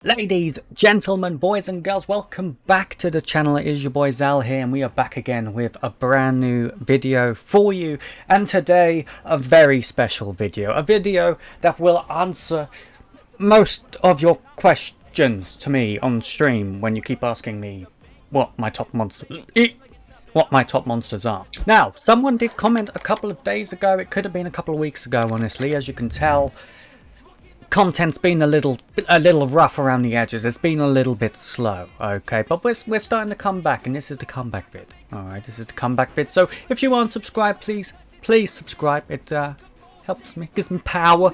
Ladies, gentlemen, boys and girls, welcome back to the channel. It is your boy Zal here, and we are back again with a brand new video for you. And today, a very special video. A video that will answer most of your questions to me on stream when you keep asking me what my top monsters are. Now, someone did comment a couple of days ago. It could have been a couple of weeks ago, honestly. As you can tell, content's been a little rough around the edges. It's been a little bit slow, okay, but we're starting to come back, and this is the comeback vid. All right, this is the comeback vid. So if you aren't subscribed, please subscribe. It helps me, gives me power.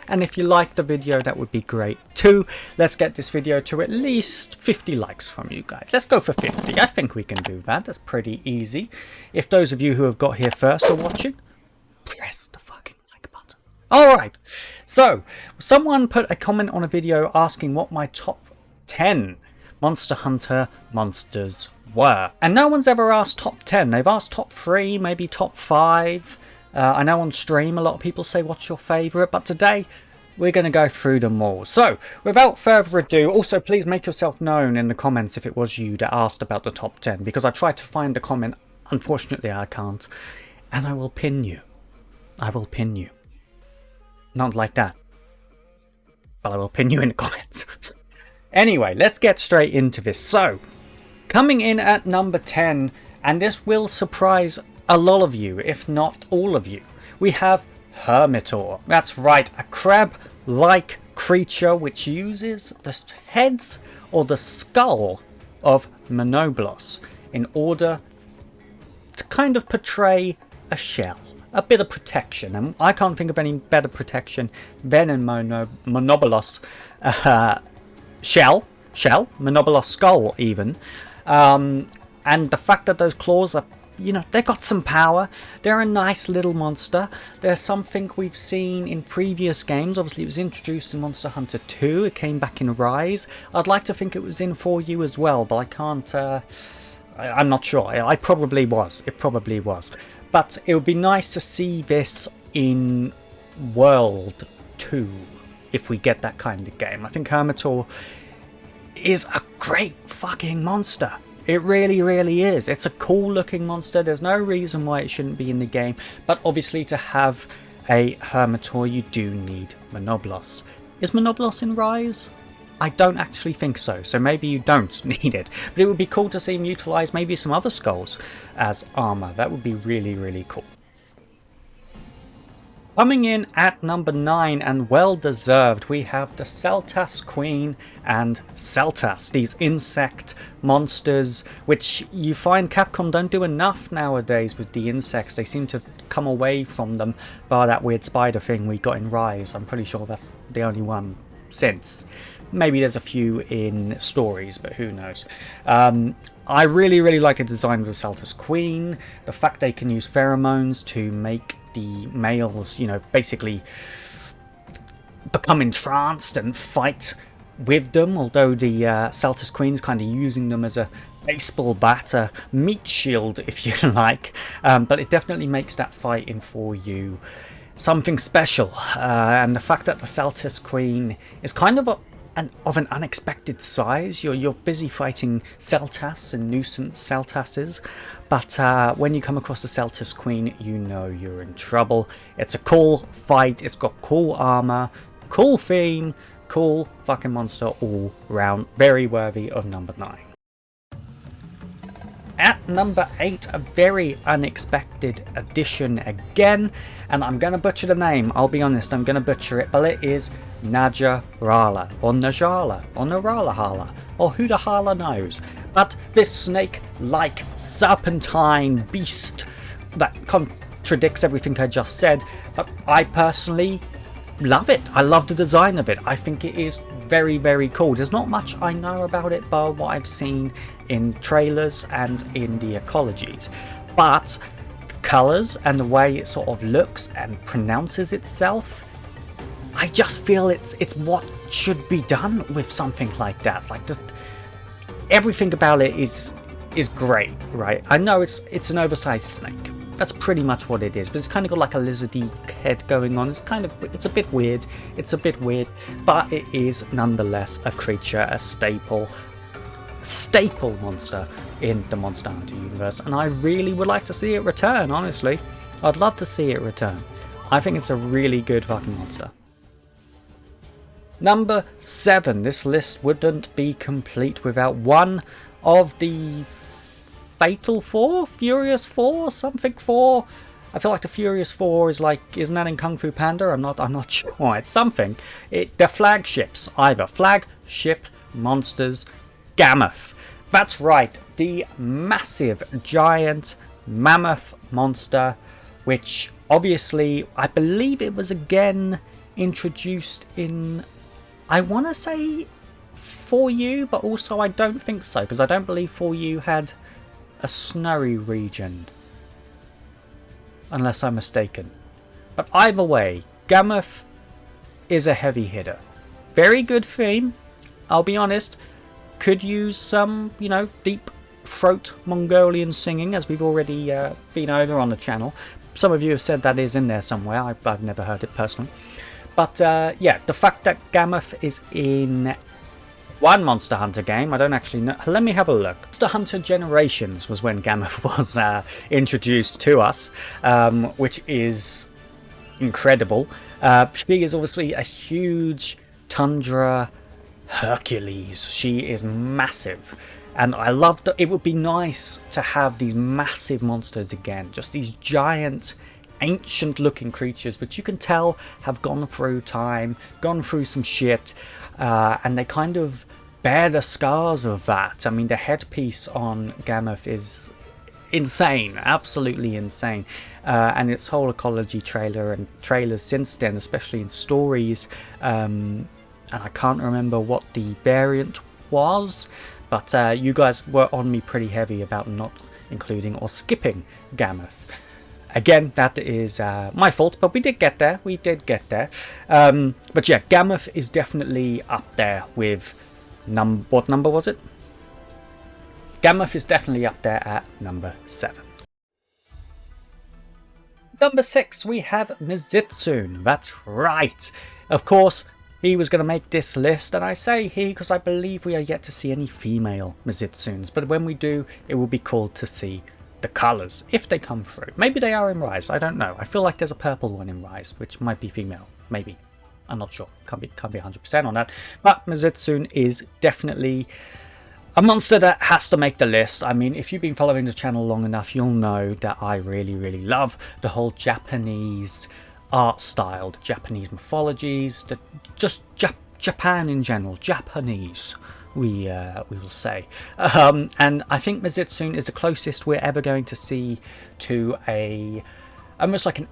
And if you like the video, that would be great too. Let's get this video to at least 50 likes from you guys. Let's go for 50. I think we can do that. That's pretty easy. If those of you who have got here first are watching, press the fucking like button. Alright, so someone put a comment on a video asking what my top 10 Monster Hunter monsters were. And no one's ever asked top 10. They've asked top 3, maybe top 5. I know on stream a lot of people say what's your favourite, but today we're going to go through them all. So without further ado, also please make yourself known in the comments if it was you that asked about the top 10, because I tried to find the comment. Unfortunately I can't. And I will pin you. I will pin you. Not like that, but I will pin you in the comments. Anyway, let's get straight into this. So, coming in at number 10, and this will surprise a lot of you, if not all of you, we have Heritor. That's right, a crab-like creature which uses the heads or the skull of Monoblos in order to kind of portray a shell. A bit of protection, and I can't think of any better protection than in Monoblos shell, Monoblos skull even, and the fact that those claws are, you know, they got some power. They're a nice little monster. They're something we've seen in previous games. Obviously it was introduced in Monster Hunter 2, it came back in Rise. I'd like to think it was in 4U as well, but I can't, I'm not sure. It probably was. But it would be nice to see this in World 2 if we get that kind of game. I think Heritor is a great fucking monster. It really, really is. It's a cool looking monster. There's no reason why it shouldn't be in the game. But obviously to have a Heritor you do need Monoblos. Is Monoblos in Rise? I don't actually think so, so maybe you don't need it. But it would be cool to see him utilise maybe some other skulls as armour. That would be really, really cool. Coming in at number 9, and well deserved, we have the Celtas Queen and Celtas, these insect monsters, which you find Capcom don't do enough nowadays with the insects. They seem to come away from them, bar that weird spider thing we got in Rise. I'm pretty sure that's the only one since. Maybe there's a few in stories, but who knows. I really, really like the design of the Celtas Queen. The fact they can use pheromones to make the males, you know, basically become entranced and fight with them. Although the Celtas Queen's kind of using them as a baseball bat, a meat shield, if you like. But it definitely makes that fighting for you something special. And the fact that the Celtas Queen is kind of of an unexpected size. You're busy fighting Celtas and nuisance Celtases, but when you come across the Celtas Queen, you know you're in trouble. It's a cool fight, it's got cool armor, cool theme, cool fucking monster all round. Very worthy of number 9. At number 8, a very unexpected addition again, and I'm going to butcher the name, I'll be honest, I'm going to butcher it, but it is Najarala, or Najala, or Naralahala, or who the hala knows. But this snake-like serpentine beast that contradicts everything I just said, but I personally love it. I love the design of it. I think it is very, very cool. There's not much I know about it but what I've seen in trailers and in the ecologies, but the colours and the way it sort of looks and pronounces itself, I just feel it's what should be done with something like that. Like, just everything about it is great, right? I know it's an oversized snake, That's pretty much what it is, but it's kind of got like a lizardy head going on. It's a bit weird. It's a bit weird, but it is nonetheless a creature, a staple monster in the Monster Hunter universe, and I really would like to see it return, honestly. I'd love to see it return. I think it's a really good fucking monster. Number 7. This list wouldn't be complete without one of the Fatal 4? Furious 4? Something 4? I feel like the Furious 4 is like, isn't that in Kung Fu Panda? I'm not sure. It's something. They're flagships, either. Flagship monsters, Gammoth. That's right, the massive, giant, mammoth monster, which obviously, I believe it was again introduced in, I want to say 4U, but also I don't think so, because I don't believe 4U had a snowy region, unless I'm mistaken. But either way, Gammoth is a heavy hitter. Very good theme, I'll be honest. Could use some, deep throat Mongolian singing, as we've already been over on the channel. Some of you have said that is in there somewhere. I've never heard it personally. But yeah, the fact that Gammoth is in one Monster Hunter game, I don't actually know. Let me have a look. Monster Hunter Generations was when Gammoth was introduced to us, which is incredible. She is obviously a huge tundra Hercules. She is massive, and I love that. It would be nice to have these massive monsters again, just these giant ancient looking creatures which you can tell have gone through time, gone through some shit, and they kind of bear the scars of that. I mean, the headpiece on Gammoth is insane, absolutely insane, and its whole ecology trailer and trailers since then, especially in stories, and I can't remember what the variant was, but you guys were on me pretty heavy about not including or skipping Gammoth. Again, that is my fault, but we did get there. But yeah, Gammoth is definitely up there with what number was it? Gammoth is definitely up there at number 7. Number 6, we have Msun. That's right. Of course, he was going to make this list, and I say he because I believe we are yet to see any female Mizutsuns, but when we do, it will be cool to see the colours, if they come through. Maybe they are in Rise, I don't know. I feel like there's a purple one in Rise, which might be female, maybe. I'm not sure, can't be 100% on that, but Mizutsun is definitely a monster that has to make the list. I mean, if you've been following the channel long enough, you'll know that I really, really love the whole Japanese art style, the Japanese mythologies, just Japan in general, Japanese, we will say. And I think Mizutsun is the closest we're ever going to see to almost like an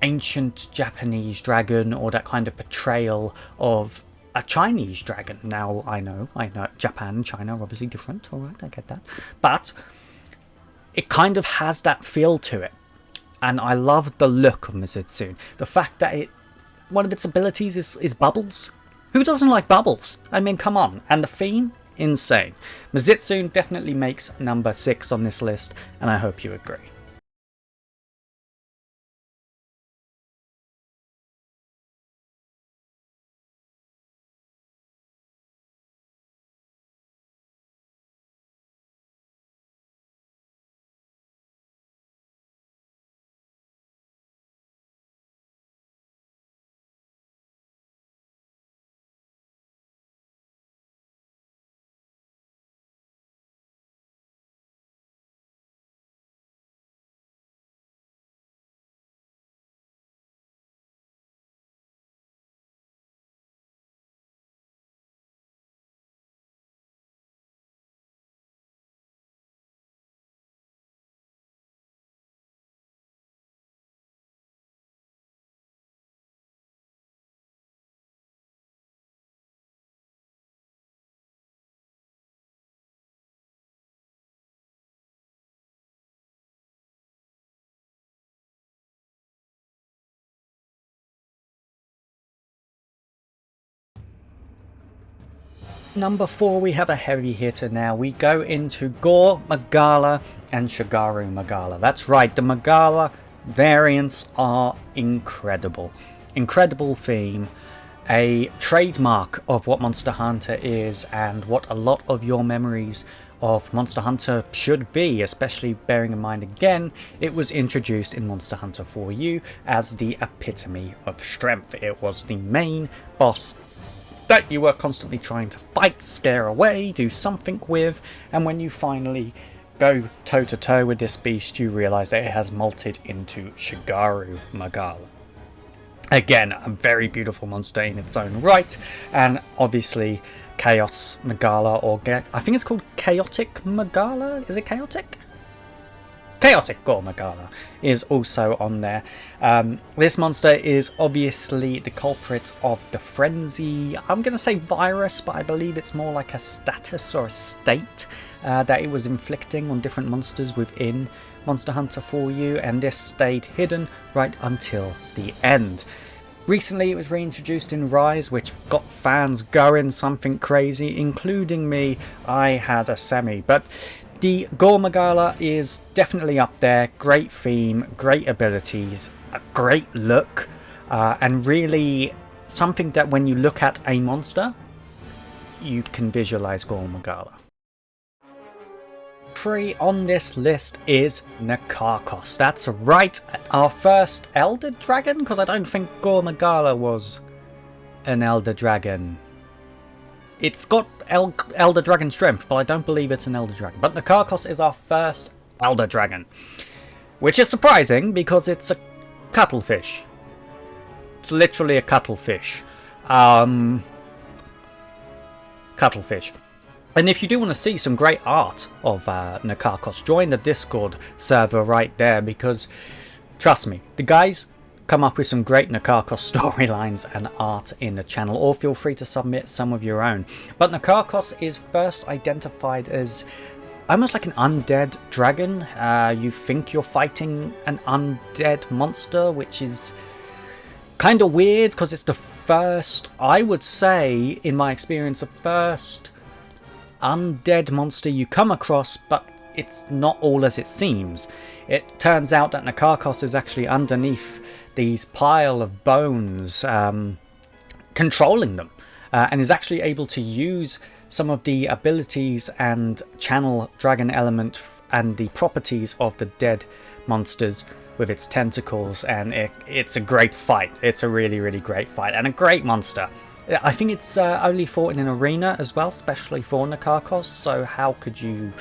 ancient Japanese dragon, or that kind of portrayal of a Chinese dragon. Now, I know, Japan and China are obviously different, alright, I get that. But it kind of has that feel to it. And I love the look of Mizutsun. The fact that one of its abilities is bubbles. Who doesn't like bubbles? I mean, come on. And the theme? Insane. Mizutsun definitely makes number 6 on this list, and I hope you agree. number 4, we have a heavy hitter now. We go into Gore Malala and Shigaru Magala. That's right, the Magala variants are incredible. Incredible theme, a trademark of what Monster Hunter is and what a lot of your memories of Monster Hunter should be, especially bearing in mind again it was introduced in Monster Hunter 4U as the epitome of strength. It was the main boss that you were constantly trying to fight, scare away, do something with, and when you finally go toe to toe with this beast you realise that it has molted into Shigaru Magala. Again, a very beautiful monster in its own right, and obviously Chaos Magala, or I think it's called Chaotic Magala? Is it Chaotic? Chaotic Gore Malala is also on there. This monster is obviously the culprit of the frenzy. I'm going to say virus, but I believe it's more like a status or a state that it was inflicting on different monsters within Monster Hunter 4U, and this stayed hidden right until the end. Recently it was reintroduced in Rise, which got fans going something crazy, including me. I had a semi, but the Gore Malala is definitely up there. Great theme, great abilities, a great look, and really something that when you look at a monster, you can visualize Gore Malala. 3 on this list is Naros. That's right, our first Elder Dragon, because I don't think Gore Malala was an Elder Dragon. It's got Elder Dragon strength, but I don't believe it's an Elder Dragon. But Naros is our first Elder Dragon, which is surprising because it's a cuttlefish. It's literally a cuttlefish. Cuttlefish. And if you do want to see some great art of Naros, join the Discord server right there, because trust me, the guys come up with some great Naros storylines and art in the channel, or feel free to submit some of your own. But Naros is first identified as almost like an undead dragon. You think you're fighting an undead monster, which is kind of weird because it's the first, I would say, in my experience, the first undead monster you come across, but it's not all as it seems. It turns out that Naros is actually underneath these pile of bones, controlling them, and is actually able to use some of the abilities and channel dragon element and the properties of the dead monsters with its tentacles, and it's a great fight. It's a really, really great fight and a great monster. I think it's only fought in an arena as well, especially for Naros, so how could you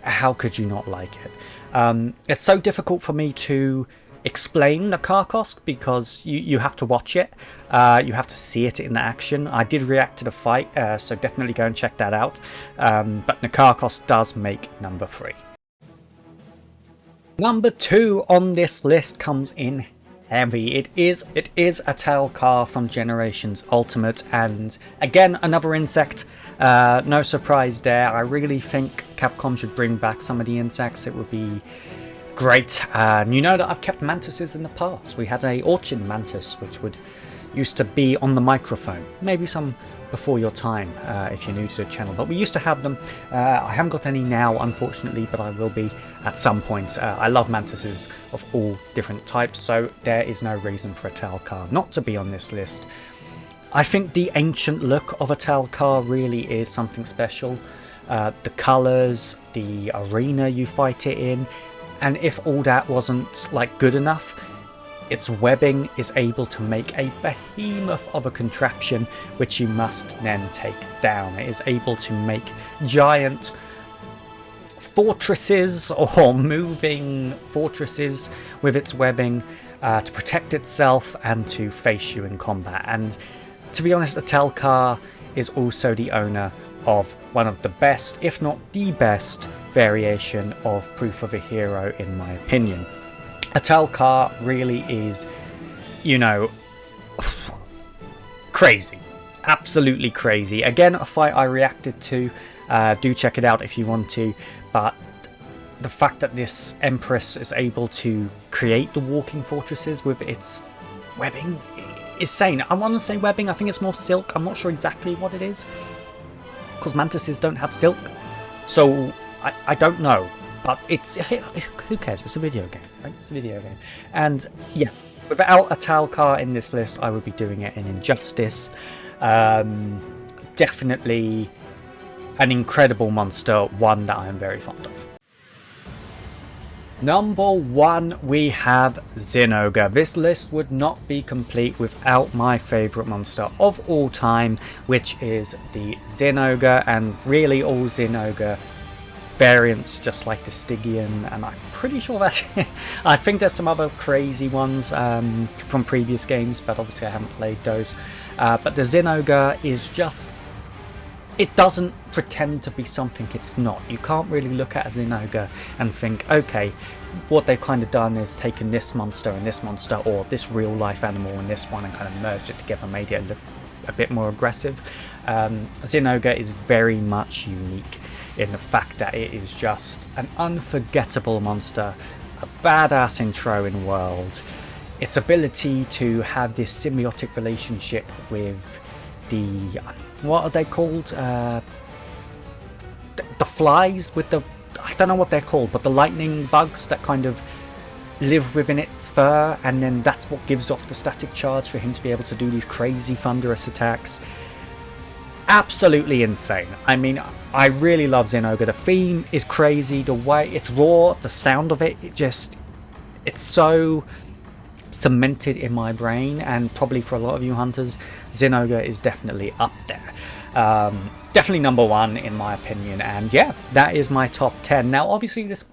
not like it? It's so difficult for me to explain Naros because you have to watch it, you have to see it in action. I did react to the fight, so definitely go and check that out. But Naros does make number 3. Number 2 on this list comes in heavy. It is a Tcar from Generations Ultimate, and again another insect. No surprise there. I really think Capcom should bring back some of the insects. It would be great. You know that I've kept mantises in the past. We had a orchid mantis which used to be on the microphone. Maybe some before your time if you're new to the channel, but we used to have them. I haven't got any now, unfortunately, but I will be at some point. I love mantises of all different types, so there is no reason for a Tcar not to be on this list. I think the ancient look of a Tcar really is something special. The colours, the arena you fight it in, and if all that wasn't like good enough, its webbing is able to make a behemoth of a contraption which you must then take down. It is able to make giant fortresses or moving fortresses with its webbing to protect itself and to face you in combat. And to be honest, a Tcar is also the owner of one of the best, if not the best, variation of Proof of a Hero in my opinion. A Tcar really is, you know, crazy. Absolutely crazy. Again, a fight I reacted to. Do check it out if you want to. But the fact that this Empress is able to create the walking fortresses with its webbing is insane. I want to say webbing. I think it's more silk. I'm not sure exactly what it is. because mantises don't have silk. So I don't know, but who cares? It's a video game, right? It's a video game. And yeah, without a Tcar in this list, I would be doing it in Injustice. Definitely an incredible monster, one that I am very fond of. Number 1, we have Zinogre. This list would not be complete without my favourite monster of all time, which is the Zinogre, and really all Zinogre variants, just like the Stygian, and I'm pretty sure that's it. I think there's some other crazy ones from previous games, but obviously I haven't played those. But the Zinogre is just... it doesn't pretend to be something it's not. You can't really look at a Zinogre and think, okay, what they've kind of done is taken this monster and this monster, or this real life animal and this one, and kind of merged it together, made it look a bit more aggressive. Zinogre is very much unique in the fact that it is just an unforgettable monster, a badass intro in world. Its ability to have this symbiotic relationship with the... what are they called? The flies with the... I don't know what they're called, but the lightning bugs that kind of live within its fur, and then that's what gives off the static charge for him to be able to do these crazy thunderous attacks. Absolutely insane. I mean, I really love Zinogre. The theme is crazy, the way it's raw, the sound of it, it's so cemented in my brain, and probably for a lot of you hunters, Zinogre is definitely up there. Definitely number 1 in my opinion, and yeah, that is my top 10. Now obviously this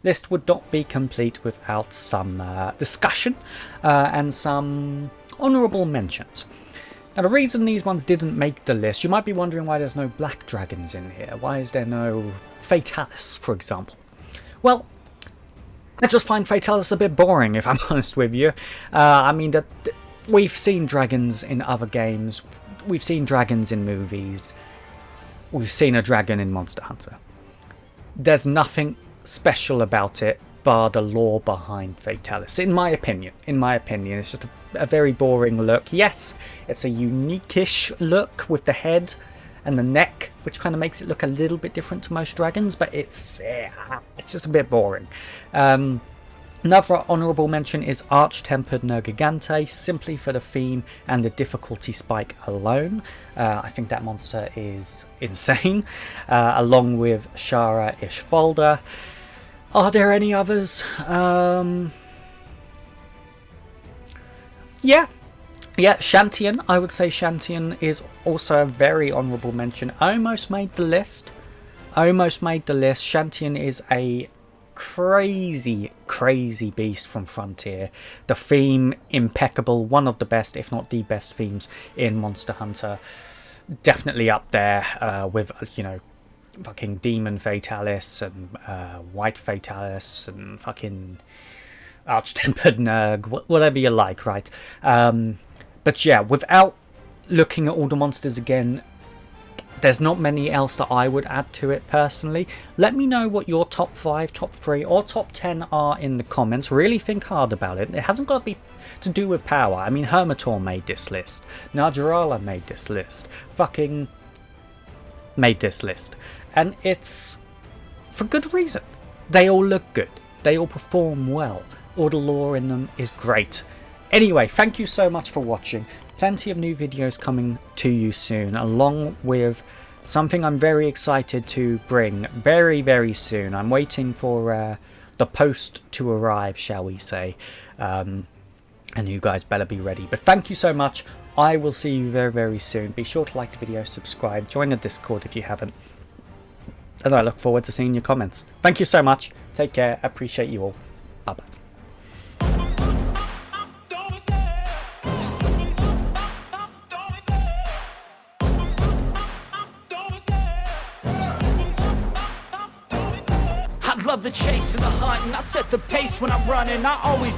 list would not be complete without some discussion and some honourable mentions. Now the reason these ones didn't make the list, you might be wondering why there's no black dragons in here. Why is there no Fatalis, for example? Well, I just find Fatalis a bit boring, if I'm honest with you. I mean, we've seen dragons in other games, we've seen dragons in movies, we've seen a dragon in Monster Hunter. There's nothing special about it bar the lore behind Fatalis, in my opinion. It's just a very boring look. Yes, it's a unique-ish look with the head and the neck, which kind of makes it look a little bit different to most dragons, but it's just a bit boring. Another honourable mention is Arch-Tempered Nergigante, simply for the theme and the difficulty spike alone. I think that monster is insane, along with Shara Ishvalda. Are there any others? Yeah, Shantian. I would say Shantian is also a very honourable mention. Almost made the list. Shantian is a crazy beast from Frontier. The theme, impeccable. One of the best, if not the best themes in Monster Hunter. Definitely up there with, you know, fucking Demon Fatalis and White Fatalis and fucking Arch-Tempered Nerg, whatever you like, right? But yeah, without looking at all the monsters again, there's not many else that I would add to it personally. Let me know what your top 5, top 3 or top 10 are in the comments. Really think hard about it. It hasn't got to be to do with power. I mean, Heritor made this list. Najarala made this list. Fucking made this list. And it's for good reason. They all look good. They all perform well. All the lore in them is great. Anyway, thank you so much for watching. Plenty of new videos coming to you soon, along with something I'm very excited to bring very soon. I'm waiting for the post to arrive, shall we say. And you guys better be ready. But thank you so much. I will see you very soon. Be sure to like the video, subscribe, join the Discord if you haven't. And I look forward to seeing your comments. Thank you so much. Take care. Appreciate you all. Bye-bye. Love the chase and the hunt, and I set the pace when I'm running. I always